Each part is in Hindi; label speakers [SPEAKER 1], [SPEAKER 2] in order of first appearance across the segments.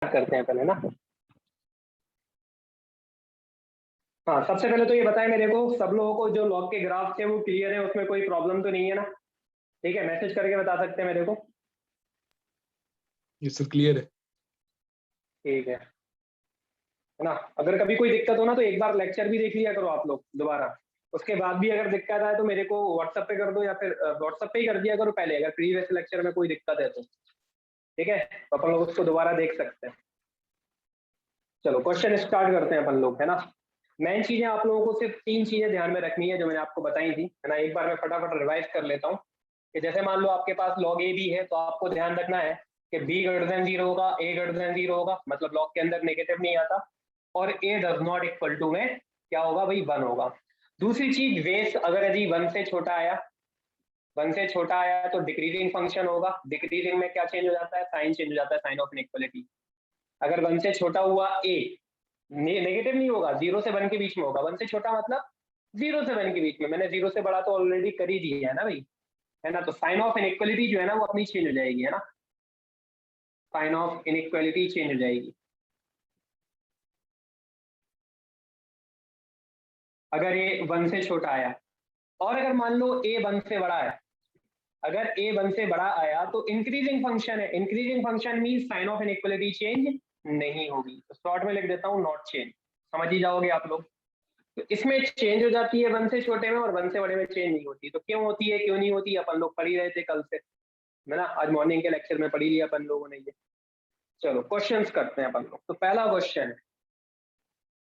[SPEAKER 1] करते हैं पहले ना। हाँ, सबसे पहले तो ये बताएं मेरे को, सब लोगों को जो लॉग के ग्राफ थे वो क्लियर है, उसमें कोई प्रॉब्लम तो नहीं है ना? ठीक है, मैसेज करके बता सकते हैं मेरे को।
[SPEAKER 2] ये सब क्लियर है।
[SPEAKER 1] ठीक है ना? अगर कभी कोई दिक्कत हो ना तो एक बार लेक्चर भी देख लिया करो आप लोग दोबारा, उसके बाद भी अगर दिक्कत आए तो मेरे को व्हाट्सएप पे कर दो, या फिर व्हाट्सएप पे ही कर दिया करो पहले, अगर प्रीवियस लेक्चर में कोई दिक्कत है तो। ठीक है, तो अपन लोग उसको दोबारा देख सकते हैं। चलो क्वेश्चन स्टार्ट करते हैं अपन लोग, है ना? मेन चीजें आप लोगों को सिर्फ 3 चीजें ध्यान में रखनी है जो मैंने आपको बताई थी, है ना? एक बार मैं फटाफट रिवाइज कर लेता हूँ कि जैसे मान लो आपके पास लॉग ए बी है, तो आपको ध्यान रखना है कि बी ग्रेटर देन 0 होगा, ए ग्रेटर देन 0 होगा, मतलब लॉग के अंदर नेगेटिव नहीं आता, और ए डज नॉट इक्वल टू में क्या होगा भाई, 1 होगा। दूसरी चीज, वेस अगर यदि 1 से छोटा आया, 1 से छोटा आया तो डिक्रीजिंग फंक्शन होगा। डिक्रीजिंग में क्या चेंज हो जाता है, साइन चेंज हो जाता है, साइन ऑफ इनइक्वालिटी। अगर 1 से छोटा हुआ ए, नेगेटिव नहीं होगा, 0 से 1 के बीच में होगा। 1 से छोटा मतलब 0 से 1 के बीच में, मैंने 0 से बड़ा तो ऑलरेडी कर ही दिया है ना भाई, है ना? तो साइन ऑफ इनइक्वालिटी जो है ना वो अपनी चेंज हो जाएगी, है ना? साइन ऑफ इनइक्वालिटी चेंज हो जाएगी अगर ए 1 से छोटा आया। और अगर मान लो ए 1 से बड़ा है, अगर ए 1 से बड़ा आया तो इंक्रीजिंग फंक्शन है। Increasing function mean sine of inequality change नहीं होगी, तो शॉर्ट में लिख देता हूँ नॉट चेंज, समझ ही जाओगे आप लोग। तो इसमें चेंज हो जाती है 1 से छोटे में, और 1 से बड़े में चेंज नहीं होती। तो क्यों होती है, क्यों नहीं होती, अपन लोग पढ़ ही रहे थे कल से, है ना? आज मॉर्निंग के लेक्चर में पढ़ ही लिया अपन लोगों ने ये। चलो क्वेश्चंस करते हैं अपन लोग। तो पहला क्वेश्चन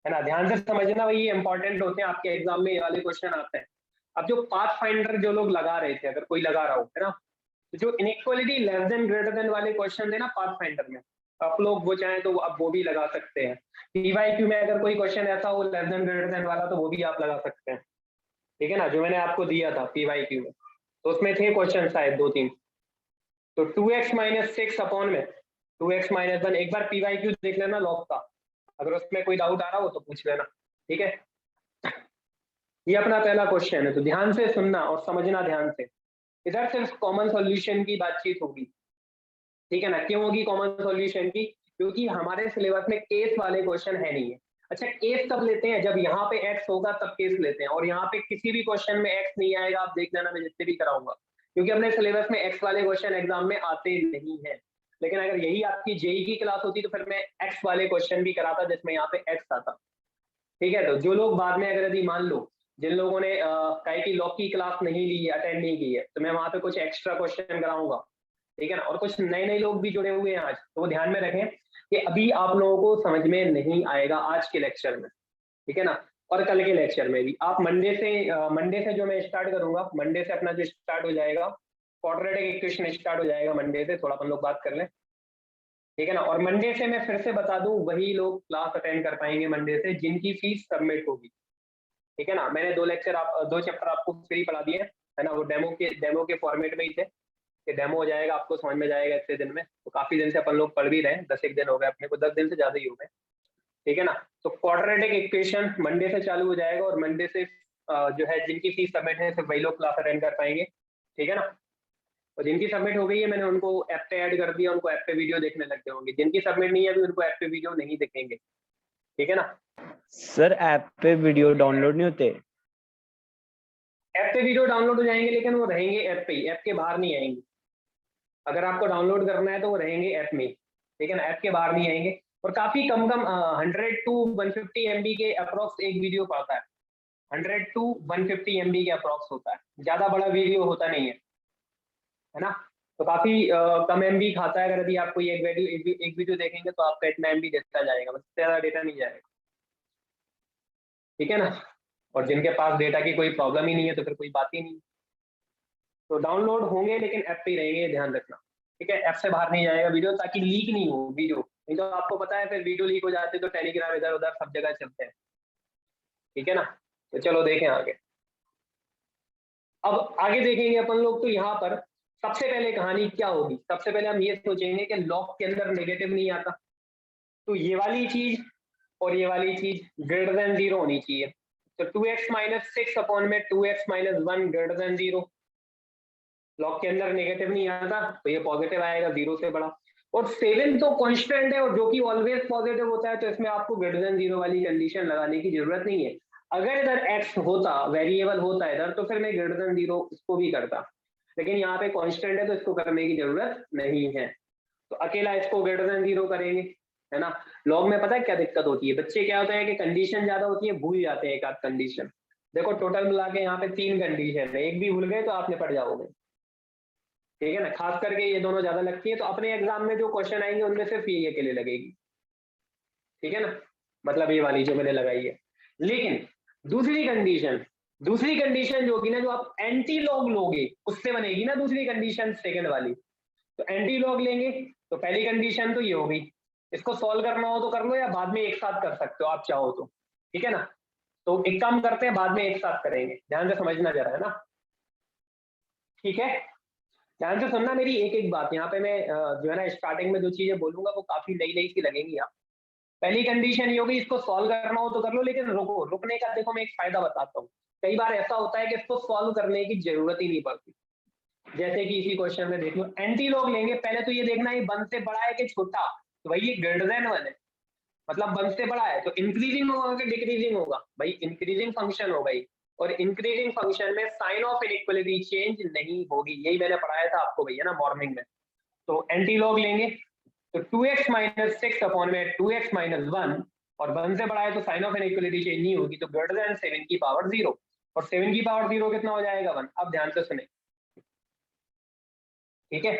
[SPEAKER 1] है ना, ध्यान से समझना भाई, ये इंपॉर्टेंट होते हैं, आपके एग्जाम में ये वाले क्वेश्चन आते हैं। अब जो पाथ फाइंडर जो लोग लगा रहे थे, अगर कोई लगा रहा हो, है ना, तो जो inequality less than greater than वाले क्वेश्चन थे ना पाथ फाइंडर में, आप लोग वो चाहें तो अब वो भी लगा सकते हैं। पीवाईक्यू में अगर कोई क्वेश्चन ऐसा हो लेस देन ग्रेटर देन वाला, तो वो भी आप लगा सकते हैं। ठीक है ना, जो मैंने आपको दिया था पीवाईक्यू में, तो उसमें थे क्वेश्चन शायद 2-3। तो 2x माइनस 6 अपॉन में 2x माइनस 1, एक बार पीवाईक्यू देख लेना लॉग का, अगर उसमें कोई डाउट आ रहा हो तो पूछ लेना। ठीक है, ये अपना पहला क्वेश्चन है, तो ध्यान से सुनना और समझना ध्यान से। इधर सिर्फ कॉमन सॉल्यूशन की बातचीत होगी, ठीक है ना? क्यों होगी कॉमन सॉल्यूशन की? क्योंकि हमारे सिलेबस में केस वाले क्वेश्चन है नहीं है। अच्छा, केस कब लेते हैं, जब यहाँ पे x होगा तब केस लेते हैं, और यहाँ पे किसी भी क्वेश्चन में x नहीं आएगा, आप देख लेना मैं जितने भी कराऊंगा, क्योंकि अपने सिलेबस में x वाले क्वेश्चन एग्जाम में आते नहीं है। लेकिन अगर यही आपकी जेई की क्लास होती तो फिर मैं x वाले क्वेश्चन भी कराता जिसमें यहाँ पे x आता। ठीक है, तो जो लोग बाद में अगर यदि मान लो जिन लोगों ने काई की लॉग की क्लास नहीं ली है, अटेंड नहीं की है, तो मैं वहां पे कुछ एक्स्ट्रा क्वेश्चन कराऊंगा। ठीक है ना, और कुछ नए नए लोग भी जुड़े हुए हैं आज, तो वो ध्यान में रखें कि अभी आप लोगों को समझ में नहीं आएगा आज के लेक्चर में, ठीक है ना? और कल के लेक्चर में भी आप मंडे से जो मैं स्टार्ट करूंगा, मंडे से अपना जो स्टार्ट हो जाएगा, क्वाड्रेटिक इक्वेशन स्टार्ट हो जाएगा मंडे से, थोड़ा अपन लोग बात कर लें। ठीक है ना, और मंडे से मैं फिर से बता दूं, वही लोग क्लास अटेंड कर पाएंगे मंडे से जिनकी फीस सबमिट होगी। ठीक है ना, मैंने 2 चैप्टर आपको फ्री पढ़ा दिए, है ना? वो डेमो के फॉर्मेट में ही थे, कि डेमो हो जाएगा, आपको समझ में जाएगा इतने दिन में। तो काफी दिन से अपन लोग पढ़ भी रहे हैं, 10 एक दिन हो गए अपने को, 10 दिन से ज्यादा ही हो गए। ठीक है ना, तो क्वाड्रेटिक इक्वेशन मंडे से चालू हो जाएगा, और मंडे से जो है जिनकी फीस सबमिट है सिर्फ वही लोग क्लास अटेंड कर पाएंगे। ठीक है ना, और जिनकी सबमिट हो गई है मैंने उनको ऐप पे ऐड कर दिया, उनको ऐप पे वीडियो देखने लग गए होंगे। जिनकी सबमिट नहीं है अभी उनको ऐप पे वीडियो नहीं दिखेंगे। ठीक है ना?
[SPEAKER 3] सर ऐप पे वीडियो डाउनलोड नहीं होते?
[SPEAKER 1] ऐप पे वीडियो डाउनलोड हो जाएंगे, लेकिन वो रहेंगे ऐप पे ही, ऐप के बाहर नहीं आएंगे। अगर आपको डाउनलोड करना है तो वो रहेंगे ऐप में, ठीक है ना? ऐप के बाहर नहीं आएंगे। और काफी कम 100 to 150 MB के अप्रोक्स एक वीडियो पड़ता है, 100 to 150 MB के अप्रोक्स होता है, ज्यादा बड़ा वीडियो होता नहीं है ना? तो काफी कम MB खाता है। अगर यदि आप कोई एक वीडियो देखेंगे तो आपका इतना MB देता जाएगा, बस ज्यादा डेटा नहीं जाएगा। ठीक है ना, और जिनके पास डेटा की कोई प्रॉब्लम ही नहीं है तो फिर कोई बात ही नहीं। तो डाउनलोड होंगे लेकिन ऐप पे ही रहेंगे, ध्यान रखना। ठीक है, ऐप से बाहर नहीं जाएगा वीडियो, ताकि लीक नहीं हो वीडियो, नहीं तो आपको पता है फिर वीडियो लीक हो जाते तो टेलीग्राम इधर उधर सब जगह चलते हैं। ठीक है ना, तो चलो देखें आगे। अब आगे देखेंगे अपन लोग, तो यहाँ पर सबसे पहले कहानी क्या होगी, सबसे पहले हम ये सोचेंगे कि लॉग के अंदर नेगेटिव नहीं आता, तो ये वाली चीज और ये वाली चीज ग्रेटर देन 0 होनी चाहिए। तो 2x माइनस 6 अपॉन में 2x minus 1 greater than 0, log के अंदर नेगेटिव नहीं आता तो ये पॉजिटिव आएगा, 0 से बड़ा। और 7 तो कांस्टेंट है और जो कि ऑलवेज पॉजिटिव होता है, तो इसमें आपको ग्रेटर देन 0 वाली कंडीशन लगाने की जरूरत नहीं है। अगर इधर x होता, वेरिएबल होता इधर, तो फिर मैं ग्रेटर देन 0 इसको भी करता, लेकिन यहाँ पे कांस्टेंट है तो इसको करने की जरूरत नहीं है। तो अकेला इसको ग्रेटर देन 0 करेंगे, है ना। लॉग में पता है क्या दिक्कत होती है, बच्चे क्या होता है कि कंडीशन ज्यादा होती है, भूल जाते हैं एक आध कंडीशन। देखो टोटल मिला के यहाँ पे 3 कंडीशन है, एक भी भूल गए तो आप निपट जाओगे, ठीक है ना। खास करके ये दोनों ज्यादा लगती है, तो अपने एग्जाम में जो क्वेश्चन आएंगे उनमें सिर्फ ये के लिए लगेगी, ठीक है ना, मतलब ये वाली जो मैंने लगाई है। लेकिन दूसरी कंडीशन जो होगी ना, जो आप एंटी लॉग लोगे उससे बनेगी ना दूसरी कंडीशन, सेकंड वाली। तो एंटी लॉग लेंगे तो पहली कंडीशन तो ये हो गई, इसको सॉल्व करना हो तो कर लो या बाद में एक साथ कर सकते हो आप चाहो तो, ठीक है ना। तो एक काम करते हैं, बाद में एक साथ करेंगे, ध्यान से समझना जरा, है ना, ठीक है। ध्यान से सुनना मेरी एक एक बात, यहाँ पे मैं जो है ना स्टार्टिंग में जो चीजें बोलूंगा वो काफी नई नई सी लगेंगी आप। पहली कंडीशन ये होगी, इसको सॉल्व करना हो तो कर लो, लेकिन रुको, रुकने का देखो मैं एक फायदा बताता हूँ। कई बार ऐसा होता है कि इसको सॉल्व करने की जरूरत ही नहीं पड़ती, जैसे कि इसी क्वेश्चन में देख लो, एंटी लॉग लेंगे, पहले तो ये देखना है 1 से बड़ा है कि छोटा, तो भाई ये ग्रेटर देन 1 है, मतलब 1 से बड़ा है, तो इंक्रीजिंग होगा कि डिक्रीजिंग होगा, भाई इंक्रीजिंग फंक्शन होगा ही, और इंक्रीजिंग फंक्शन में साइन ऑफ इनइक्वालिटी चेंज नहीं होगी, यही मैंने पढ़ाया था आपको भैया ना मॉर्निंग में। तो एंटी लॉग लेंगे तो 2x माइनस 6 अपॉन में 2x माइनस 1, और 1 से बड़ा है तो साइन ऑफ इनइक्वालिटी चेंज नहीं होगी, तो ग्रेटर देन 7 की पावर 0, और 7 की पावर 0 कितना हो जाएगा 1। अब ध्यान से सुने, ठीक है।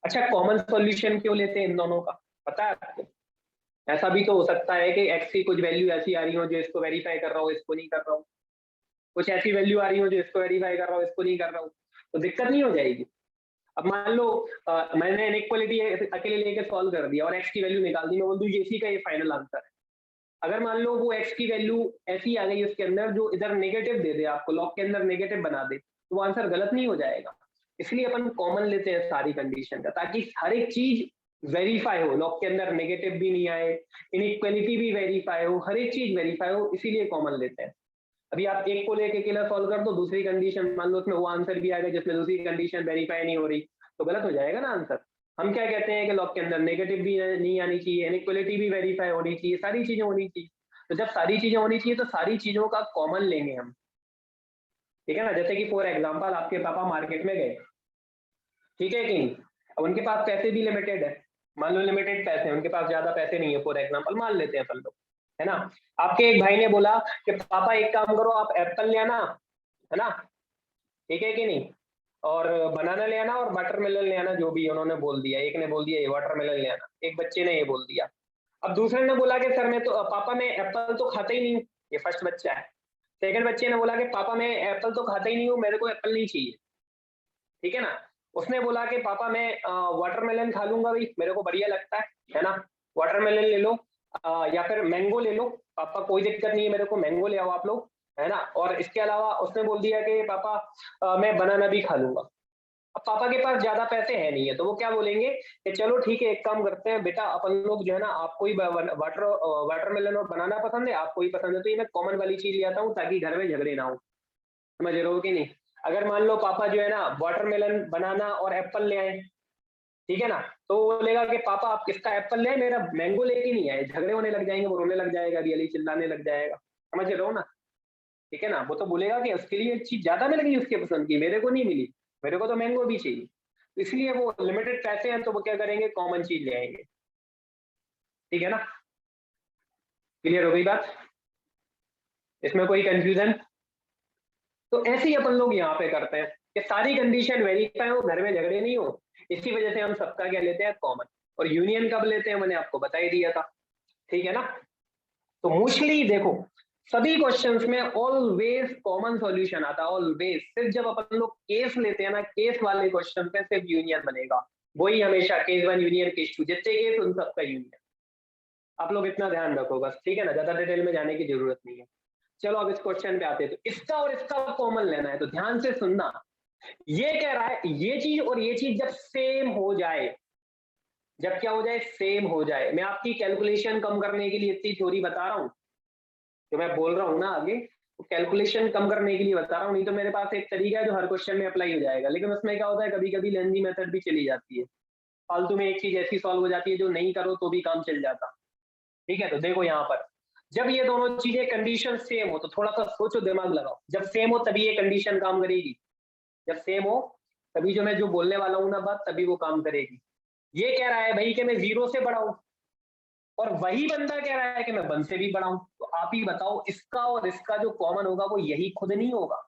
[SPEAKER 1] अच्छा, कॉमन सॉल्यूशन क्यों लेते हैं इन दोनों का, पता है आपको। ऐसा भी तो हो सकता है कि x की कुछ वैल्यू ऐसी आ रही हो जो इसको वेरीफाई कर रहा हो, इसको नहीं कर रहा हूँ, कुछ ऐसी वैल्यू आ रही हो जो इसको वेरीफाई कर रहा हो, इसको नहीं कर रहा हूँ, तो दिक्कत नहीं हो जाएगी। अब मान लो मैंने इनइक्वालिटी अकेले लेके सॉल्व कर दिया और x की वैल्यू निकाल दी, मैं बोल दूं ये इसी का ये फाइनल आंसर है। अगर मान लो वो x की वैल्यू ऐसी आ गई उसके अंदर जो इधर नेगेटिव दे दे, आपको लॉग के अंदर नेगेटिव बना दे, तो वो आंसर गलत नहीं हो जाएगा। इसलिए अपन कॉमन लेते हैं सारी कंडीशन का, ताकि हर एक चीज वेरीफाई हो, लॉग के अंदर नेगेटिव भी नहीं आए, इनइक्वालिटी भी वेरीफाई हो, हर एक चीज वेरीफाई हो, इसीलिए कॉमन लेते हैं। अभी आप एक को लेके अकेला सॉल्व कर दो, दूसरी कंडीशन मान लो उसमें वो आंसर भी आ गया जिसमें दूसरी कंडीशन वेरीफाई नहीं हो रही, तो गलत हो जाएगा ना आंसर। हम क्या कहते हैं कि लॉग के अंदर नेगेटिव भी नहीं आनी चाहिए, इनइक्वालिटी भी वेरीफाई होनी चाहिए, सारी चीजें होनी चाहिए। तो जब सारी चीजें होनी चाहिए तो सारी चीजों का कॉमन लेंगे हम, ठीक है ना। जैसे कि फॉर एग्जाम्पल आपके पापा मार्केट में गए, ठीक है कि नहीं, अब उनके पास पैसे भी लिमिटेड है, मान लो लिमिटेड पैसे हैं, उनके पास ज्यादा पैसे नहीं है, फॉर एग्जाम्पल मान लेते हैं अपन लोग, है ना। आपके एक भाई ने बोला कि पापा एक काम करो, आप एप्पल ले आना, है ना, ठीक है कि नहीं, और बनाना ले आना और वाटरमेलन ले आना, जो भी उन्होंने बोल दिया, एक ने बोल दिया ये वाटरमेलन ले आना, एक बच्चे ने ये बोल दिया। अब दूसरे ने बोला कि सर मैं तो पापा मैं एप्पल तो खाता ही नहीं हूँ, ये फर्स्ट बच्चा है। सेकंड बच्चे ने बोला कि पापा मैं एप्पल तो खाता ही नहीं हूँ, मेरे को एप्पल नहीं चाहिए, ठीक है ना। उसने बोला कि पापा मैं वाटरमेलन खा लूंगा भाई, मेरे को बढ़िया लगता है ना, वाटरमेलन ले लो, या फिर मैंगो ले लो, पापा कोई दिक्कत नहीं है, मेरे को मैंगो ले आओ आप लोग, है ना। और इसके अलावा उसने बोल दिया कि पापा मैं बनाना भी खा लूंगा। अब पापा के पास ज्यादा पैसे है नहीं है, तो वो क्या बोलेंगे कि चलो ठीक है, एक काम करते हैं बेटा, अपन लोग जो है ना, आपको ही वाटरमेलन और बनाना पसंद है, आपको ही पसंद है, तो ये मैं कॉमन वाली चीज ले आता हूँ ताकि घर में झगड़े ना हो, समझ रहे हो कि नहीं। अगर मान लो पापा जो है ना वाटरमेलन बनाना और एप्पल ले आए, ठीक है ना, तो वो बोलेगा कि पापा आप किसका एप्पल ले आए, मेरा मैंगो लेके नहीं आए, झगड़े होने लग जाएंगे, वो रोने लग जाएगा, रियली चिल्लाने लग जाएगा, समझ रहे हो ना, ठीक है ना। वो तो बोलेगा कि उसके लिए चीज ज्यादा मिल गई उसके पसंद की, मेरे को नहीं मिली, मेरे को तो मैंगो भी चाहिए। तो इसलिए वो लिमिटेड पैसे हैं तो वो क्या करेंगे, कॉमन चीज ले आएंगे, ठीक है ना। क्लियर हो गई बात, इसमें कोई कंफ्यूजन। तो ऐसे ही अपन लोग यहाँ पे करते हैं कि सारी कंडीशन वेरीफाई हो, घर में झगड़े नहीं हो, इसी वजह से हम सबका क्या लेते हैं, कॉमन। और यूनियन कब लेते हैं मैंने आपको बता ही दिया था, ठीक है ना। तो मोस्टली देखो सभी क्वेश्चंस में ऑलवेज कॉमन सॉल्यूशन आता है, ऑलवेज। सिर्फ जब अपन लोग केस लेते हैं ना, केस वाले क्वेश्चन पे सिर्फ यूनियन बनेगा, वही हमेशा केस 1 यूनियन केस 2, जितने केस उन सबका यूनियन। आप लोग इतना ध्यान रखो बस, ठीक है ना, ज्यादा डिटेल में जाने की जरूरत नहीं है। चलो अब इस क्वेश्चन पे आते हैं, तो इसका और इसका कॉमन लेना है, तो ध्यान से सुनना। ये कह रहा है ये चीज और ये चीज जब सेम हो जाए, जब क्या हो जाए, सेम हो जाए। मैं आपकी कैलकुलेशन कम करने के लिए इतनी थ्योरी बता रहा हूं, जो मैं बोल रहा हूँ ना आगे, तो कैलकुलेशन कम करने के लिए बता रहा हूँ, नहीं तो मेरे पास एक तरीका है जो हर क्वेश्चन में अप्लाई हो जाएगा, लेकिन उसमें क्या होता है कभी कभी लेंदी मेथड भी चली जाती है, फालतू में एक चीज ऐसी सॉल्व हो जाती है जो नहीं करो तो भी काम चल जाता। ठीक है, तो देखो यहाँ पर जब ये दोनों चीजें कंडीशन सेम हो तो थोड़ा सा सोचो, दिमाग लगाओ, जब सेम हो तभी ये कंडीशन काम करेगी, जब सेम हो तभी जो मैं जो बोलने वाला हूं ना बात, तभी वो काम करेगी। ये कह रहा है भाई कि मैं 0 से बड़ा हूं, और वही बंदा कह रहा है कि मैं 1 से भी बड़ा हूं, तो आप ही बताओ इसका और इसका जो कॉमन होगा वो यही खुद नहीं होगा?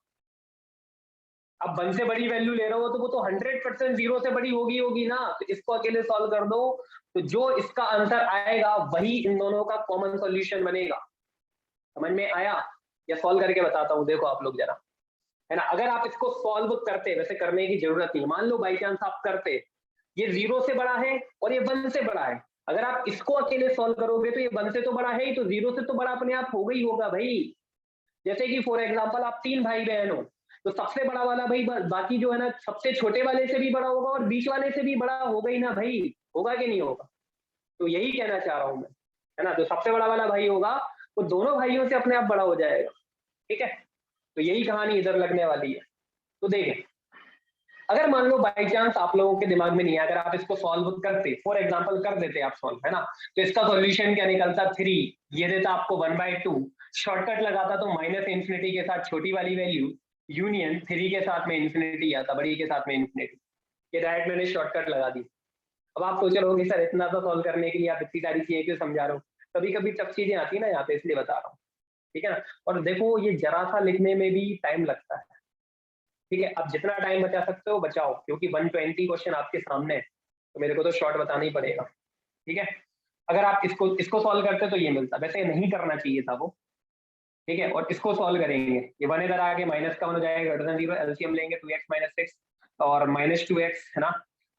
[SPEAKER 1] अब 1 से बड़ी वैल्यू ले रहे हो तो वो तो 100% 0 से बड़ी होगी ना, तो इसको अकेले सॉल्व कर दो, तो जो इसका आंसर आएगा वही इन दोनों का कॉमन सॉल्यूशन बनेगा। समझ में आया? या सॉल्व करके बताता हूं, देखो आप लोग जरा, है ना। अगर आप इसको सॉल्व करते, वैसे करने की जरूरत नहीं, मान लो बाई चांस आप करते, ये 0 से बड़ा है और ये 1 से बड़ा है, अगर आप इसको अकेले सॉल्व करोगे तो ये 1 से तो बड़ा है ही, तो 0 से तो बड़ा अपने आप होगा ही होगा भाई। जैसे कि फॉर एग्जांपल आप 3 भाई बहन हो, तो सबसे बड़ा वाला भाई बाकी जो है ना सबसे छोटे वाले से भी बड़ा होगा और बीच वाले से भी बड़ा होगा ही ना भाई, होगा कि नहीं होगा? तो यही कहना चाह रहा हूं मैं, है ना। जो सबसे बड़ा वाला भाई होगा वो दोनों भाइयों से अपने आप बड़ा हो जाएगा। ठीक है, तो यही कहानी इधर लगने वाली है। तो देखें, अगर मान लो बाई चांस आप लोगों के दिमाग में नहीं है, अगर आप इसको सॉल्व करते, फॉर एग्जांपल कर देते आप सॉल्व, है ना, तो इसका सॉल्यूशन क्या निकलता? 3, ये देता आपको 1/2, शॉर्टकट लगाता तो माइनस इंफिनिटी के साथ छोटी वाली वैल्यू यूनियन 3 के साथ में इंफिनिटी आता, बड़ी के साथ में इंफिनिटी। ये डायरेक्ट मैंने शॉर्टकट लगा दी। अब आप सोच रहे होगे सर इतना तो सॉल्व करने के लिए आप इतनी सारी चीजें क्यों समझा रहे हो? कभी कभी टफ चीजें आती है ना यहाँ पे, इसलिए बता रहा हूँ। ठीक है ना, और देखो ये जरा सा लिखने में भी टाइम लगता है। ठीक है, अब जितना टाइम बचा सकते हो बचाओ, क्योंकि 120 क्वेश्चन आपके सामने है, तो मेरे को तो शॉर्ट बताना ही पड़ेगा। ठीक है, अगर आप इसको इसको सॉल्व करते तो ये मिलता, वैसे नहीं करना चाहिए था वो। ठीक है, और इसको सॉल्व करेंगे, ये 1 इधर आके माइनस का 1 हो जाएगा, ग्रेटर देन 0, एलसीएम लेंगे 2x माइनस 6 और माइनस 2x, है ना,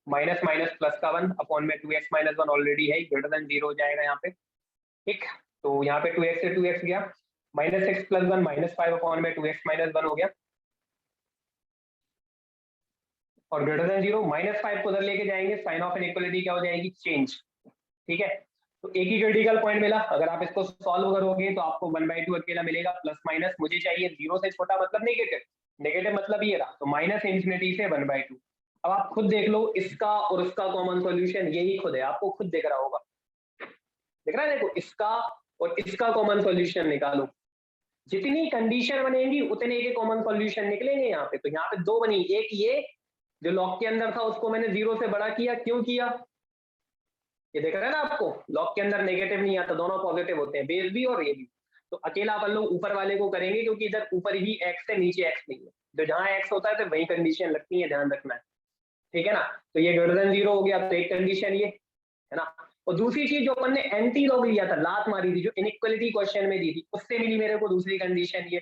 [SPEAKER 1] माइनस माइनस प्लस का 1 अपॉन में 2x माइनस 1 ऑलरेडी है, ग्रेटर देन 0 हो जाएगा यहाँ पे। ठीक, तो यहाँ पे 2x से 2x गया, माइनस 6 प्लस 1 माइनस 5 अपॉन में 2x माइनस 1 हो गया, और ग्रेटर देन 0, माइनस 5 को उधर लेके जाएंगे, साइन ऑफ इनइक्वालिटी क्या हो जाएगी? चेंज। ठीक है, तो एक ही क्रिटिकल पॉइंट मिला, अगर आप इसको सॉल्व करोगे तो आपको 1/2 अकेला मिलेगा, प्लस माइनस मुझे चाहिए 0 से छोटा मतलब नेगेटिव, नेगेटिव मतलब ये रहा, तो माइनस इंफिनिटी से 1/2। अब आप खुद देख लो, इसका और उसका कॉमन सॉल्यूशन यही खुद है, आपको खुद दिख रहा होगा, दिख रहा है, देखो इसका और इसका कॉमन सॉल्यूशन निकालो, जितनी कंडीशन बनेगी उतने के कॉमन सॉल्यूशन निकलेंगे यहाँ पे। तो यहाँ पे 2 बनी, एक ये जो लॉग के अंदर था उसको मैंने 0 से बड़ा किया, क्यों किया? ये देख रहे हैं ना आपको, लॉग के अंदर नेगेटिव नहीं आता, दोनों पॉजिटिव होते हैं, बेस भी और ये भी। तो अकेला अपन लोग ऊपर वाले को करेंगे, क्योंकि इधर ऊपर ही एक्स है, नीचे एक्स नहीं है, तो जहां एक्स होता है तो वही कंडीशन लगती है, ध्यान रखना है। ठीक है ना, तो ये ग्रेटर देन 0 हो गया, तो एक कंडीशन ये, है ना। और दूसरी चीज जो अपन ने एंटी लॉग लिया था, लात मारी थी, जो इनइक्वालिटी क्वेश्चन में दी थी, उससे मिली मेरे को दूसरी कंडीशन ये।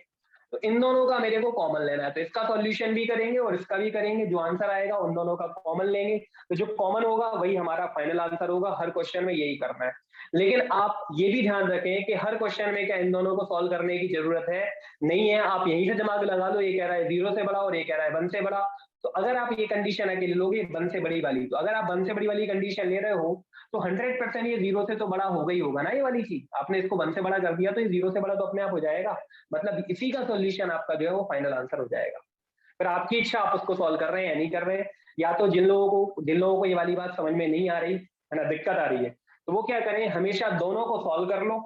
[SPEAKER 1] तो इन दोनों का मेरे को कॉमन लेना है, तो इसका सॉल्यूशन भी करेंगे और इसका भी करेंगे, जो आंसर आएगा उन दोनों का कॉमन लेंगे, तो जो कॉमन होगा वही हमारा फाइनल आंसर होगा। हर क्वेश्चन में यही करना है, लेकिन आप ये भी ध्यान रखें कि हर क्वेश्चन में क्या इन दोनों को सॉल्व करने की जरूरत है? नहीं है। आप यहीं से दिमाग लगा लो, ये कह रहा है 0 से बड़ा और ये कह रहा है 1 से बड़ा, तो अगर आप ये कंडीशन अकेले लोगे 1 से बड़ी वाली, तो अगर आप 1 से बड़ी वाली कंडीशन ले रहे हो तो 100% ये 0 से तो बड़ा होगा ही होगा ना, ये वाली चीज। आपने इसको 1 से बड़ा कर दिया तो ये 0 से बड़ा तो अपने आप हो जाएगा, मतलब इसी का सॉल्यूशन आपका जो है वो फाइनल आंसर हो जाएगा। फिर आपकी इच्छा, आप उसको सॉल्व कर रहे हैं या नहीं कर रहे हैं, या तो जिन लोगों को ये वाली बात समझ में नहीं आ रही है ना, दिक्कत आ रही है, तो वो क्या करें, हमेशा दोनों को सॉल्व कर लो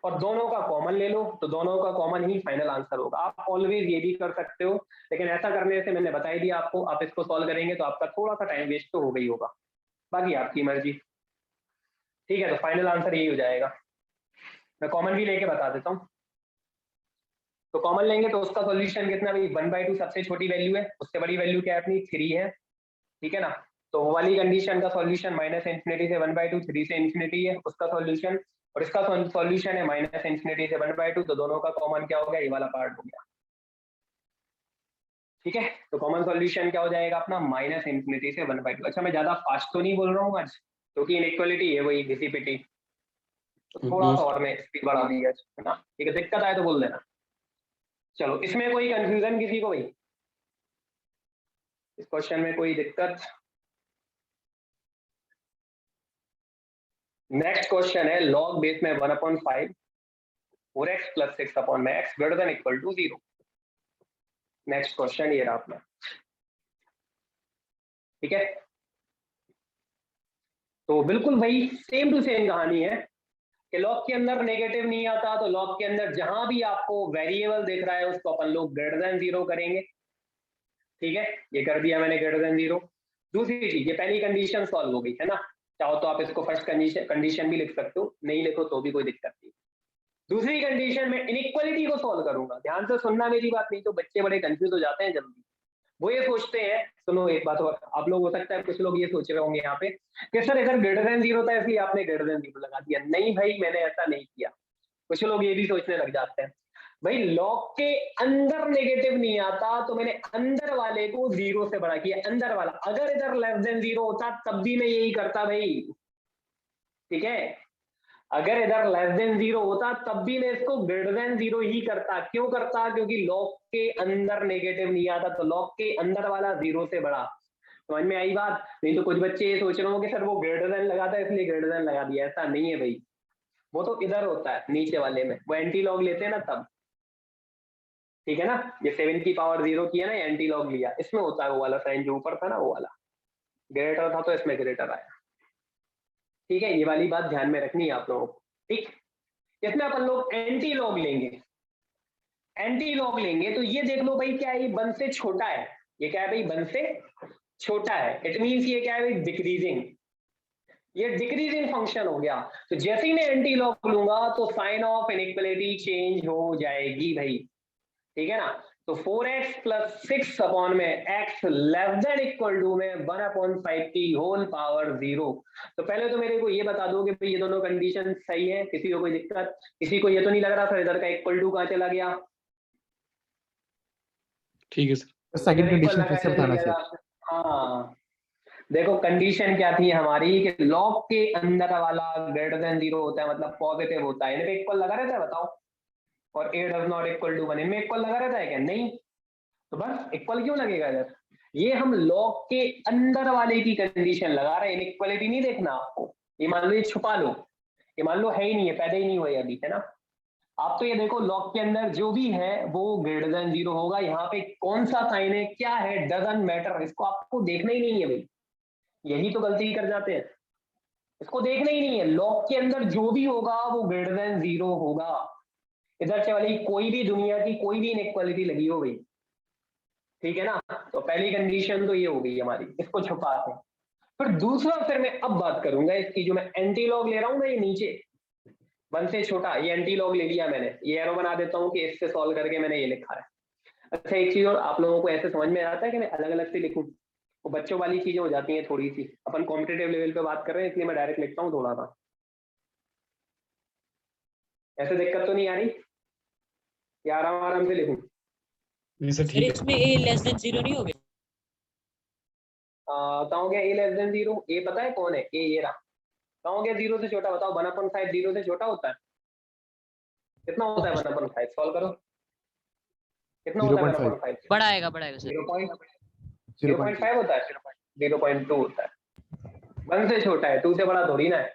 [SPEAKER 1] और दोनों का कॉमन ले लो, तो दोनों का कॉमन ही फाइनल आंसर होगा। आप ऑलवेज ये भी कर सकते हो, लेकिन ऐसा करने से मैंने बता ही दिया आपको, आप इसको सॉल्व करेंगे तो आपका थोड़ा सा टाइम वेस्ट तो हो गई होगा, बाकी आपकी मर्जी। ठीक है, तो फाइनल आंसर यही हो जाएगा। मैं कॉमन भी लेके बता देता हूँ। तो कॉमन लेंगे तो उसका सॉल्यूशन कितना भाई, 1/2 सबसे छोटी वैल्यू है, उससे बड़ी वैल्यू क्या है अपनी 3 है। ठीक है ना, तो वो वाली कंडीशन का सॉल्यूशन माइनस इंफिनिटी से 1/2, 3 से इंफिनिटी है उसका सॉल्यूशन, और इसका सॉल्यूशन है माइनस इंफिनिटी से 1/2, तो दोनों का कॉमन क्या हो गया, ये वाला पार्ट हो गया। ठीक है, तो कॉमन सॉल्यूशन क्या हो जाएगा अपना, माइनस इंफिनिटी से 1/2। अच्छा, मैं ज्यादा फास्ट तो नहीं बोल रहा हूँ आज, क्योंकि इनइक्वालिटी है वही घिसी-पिटी, तो थोड़ा सा और मैं स्पीड बढ़ा दी है ना। ठीक है, दिक्कत आए तो बोल देना। चलो, इसमें कोई कंफ्यूजन किसी को भाई, इस क्वेश्चन में कोई दिक्कत? नेक्स्ट क्वेश्चन है, लॉग बेस में 1/5 4x प्लस 6 अपॉन में x greater than equal to 0। Next question ये रहा अपना। ठीक है, तो बिल्कुल वही सेम टू सेम कहानी है कि लॉग के अंदर नेगेटिव नहीं आता, तो लॉग के अंदर जहां भी आपको वेरिएबल दिख रहा है उसको अपन लोग ग्रेटर देन 0 करेंगे। ठीक है, ये कर दिया मैंने ग्रेटर देन 0। दूसरी चीज, ये पहली कंडीशन सॉल्व हो गई है ना, चाहो तो आप इसको फर्स्ट कंडीशन भी लिख सकते हो, नहीं लिखो तो भी कोई दिक्कत नहीं। दूसरी कंडीशन में इनइक्वालिटी को सॉल्व करूंगा, ध्यान से सुनना मेरी बात, नहीं तो बच्चे बड़े कंफ्यूज हो जाते हैं जल्दी। वो ये सोचते हैं, सुनो एक बात और, आप लोग हो सकता है कुछ लोग ये सोच रहे होंगे यहाँ पे कि सर अगर ग्रेटर देन 0 था इसलिए आपने ग्रेटर देन 0 लगा दिया। नहीं भाई, मैंने ऐसा नहीं किया। कुछ लोग ये भी सोचने लग जाते हैं, भाई लॉग के अंदर नेगेटिव नहीं आता तो मैंने अंदर वाले को 0 से बड़ा किया, अंदर वाला। अगर इधर लेस देन 0 होता तब भी मैं यही करता भाई। ठीक है, अगर इधर लेस देन 0 होता तब भी मैं इसको ग्रेटर देन 0 ही करता। क्यों करता? क्योंकि लॉग के अंदर नेगेटिव नहीं आता, तो लॉग के अंदर वाला 0 से बड़ा। समझ में आई बात? नहीं तो कुछ बच्चे ये सोच रहे हो कि सर वो ग्रेटर देन लगाता है इसलिए ग्रेटर देन लगा दिया। ऐसा नहीं है भाई, वो तो इधर होता है नीचे वाले में, वो एंटी लॉग लेते हैं ना तब। ठीक है ना, ये 7 की पावर 0 किया ना, एंटी लॉग लिया, इसमें होता है वो वाला साइन जो ऊपर था ना, वो वाला ग्रेटर था तो इसमें ग्रेटर आया। ठीक है, ये वाली बात ध्यान में रखनी है आप लोगों को। ठीक, इसमें अपन लोग एंटी लॉग लेंगे। एंटी लॉग लेंगे तो ये देख लो भाई, क्या है, ये 1 से छोटा है। ये क्या है भाई? 1 से छोटा है। इट मीन्स ये क्या है भाई? डिक्रीजिंग। ये डिक्रीजिंग फंक्शन हो गया। तो जैसे ही मैं एंटी लॉग लूंगा तो साइन ऑफ इनइक्वालिटी चेंज हो जाएगी भाई। ठीक है ना, तो 4x प्लस 6 अपॉन में x less than equal to में 1/5 की होल पावर 0। तो पहले तो मेरे को ये बता दो कि भाई ये दोनों कंडीशन सही है, किसी को कोई दिक्कत? किसी को ये तो नहीं लग रहा सर इधर का इक्वल टू कहाँ चला गया?
[SPEAKER 2] ठीक है सर।
[SPEAKER 4] सेकंड कंडीशन फिर से बताना सर।
[SPEAKER 1] हाँ, देखो कंडीशन क्या थी हमारी कि लॉग के अंदर वाला ग्रेटर देन 0 होता है, मतलब पॉजिटिव होता है। इनमें इक्वल लगा रहता है, बताओ? और a does not equal to 1, इनमें इक्वल लगा रहता है क्या? नहीं। तो बस इक्वल क्यों लगेगा इधर? ये हम लॉग के अंदर वाले की कंडीशन लगा रहे हैं, इनइक्वालिटी नहीं देखना आपको। ये मान लो ये छुपा लो, ये मान लो है ही नहीं है, पैदा ही नहीं हुआ अभी, है ना। आप तो ये देखो लॉग के अंदर जो भी है वो ग्रेटर देन 0 होगा। यहाँ पे कौन सा साइन है, क्या है, डजंट मैटर, इसको आपको देखना ही नहीं है भाई। यही तो गलती कर जाते हैं, इसको देखना ही नहीं है। लॉग के अंदर जो भी होगा वो ग्रेटर देन 0 होगा, इधर से वाली कोई भी दुनिया की कोई भी इनइक्वालिटी लगी हो गई। ठीक है ना, तो पहली कंडीशन तो ये हो गई हमारी, इसको छुपाते हैं। फिर दूसरा, फिर मैं अब बात करूंगा इसकी, जो मैं एंटी लॉग ले रहा हूँ ना, ये नीचे 1 से छोटा, ये एंटी लॉग ले लिया मैंने। ये एरो बना देता हूँ कि इससे सॉल्व करके मैंने ये लिखा है। अच्छा एक चीज और, आप लोगों को ऐसे समझ में आता है कि मैं अलग अलग से लिखूं? वो बच्चों वाली चीजें हो जाती हैं थोड़ी सी, अपन कॉम्पिटेटिव लेवल पे बात कर रहे हैं इसलिए मैं डायरेक्ट लिखता हूँ थोड़ा सा। ऐसे दिक्कत तो नहीं आ रही? या आराम आराम से लिखूं?
[SPEAKER 2] नहीं सर
[SPEAKER 5] सर
[SPEAKER 2] ठीक है।
[SPEAKER 5] इसमें a लेस देन 0 नहीं हो गया?
[SPEAKER 1] कहाँ हो गया ए लेस देन 0? ए पता है कौन है? ए ये रहा। कहाँ हो गया 0 से छोटा? बताओ। 1/5 0 से छोटा होता है? कितना होता है 1/5? सॉल्व करो, कितना होता है 1/5?
[SPEAKER 5] बढ़ाएगा सर।
[SPEAKER 1] 0.5 होता है, 0.2 होता है। 1 से छोटा है, 2 से बड़ा थोड़ी ना है।